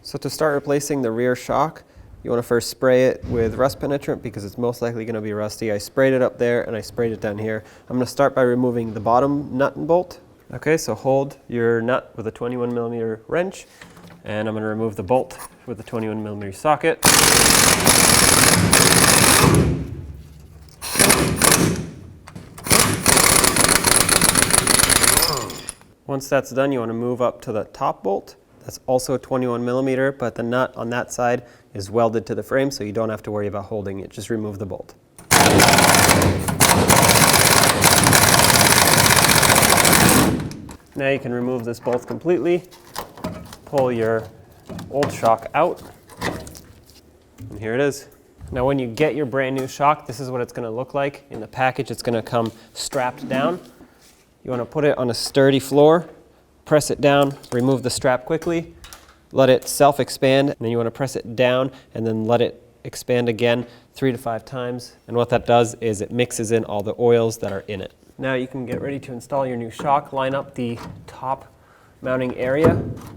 So to start replacing the rear shock, you want to first spray it with rust penetrant because it's most likely going to be rusty. I sprayed it up there and I sprayed it down here. I'm going to start by removing the bottom nut and bolt. Okay, so hold your nut with a 21mm wrench, and I'm going to remove the bolt with a 21mm socket. Once that's done, you want to move up to the top bolt. That's also a 21mm, but the nut on that side is welded to the frame, so you don't have to worry about holding it. Just remove the bolt. Now you can remove this bolt completely, pull your old shock out, and here it is. Now when you get your brand new shock, this is what it's going to look like. In the package, it's going to come strapped down. You want to put it on a sturdy floor, press it down, remove the strap quickly, let it self-expand, and then you want to press it down and then let it expand again 3 to 5 times. And what that does is it mixes in all the oils that are in it. Now you can get ready to install your new shock. Line up the top mounting area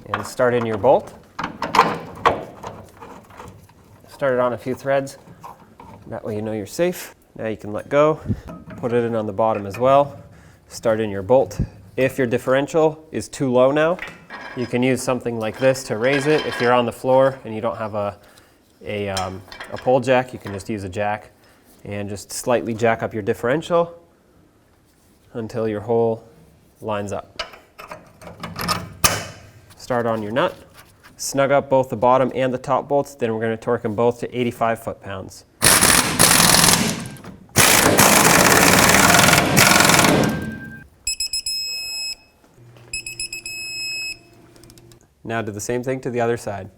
and start in your bolt. Start it on a few threads. That way you know you're safe. Now you can let go, put it in on the bottom as well. Start in your bolt. If your differential is too low now, you can use something like this to raise it. If you're on the floor and you don't have a pole jack, you can just use a jack and just slightly jack up your differential until your hole lines up. Start on your nut. Snug up both the bottom and the top bolts, then we're going to torque them both to 85 foot-pounds. Now do the same thing to the other side.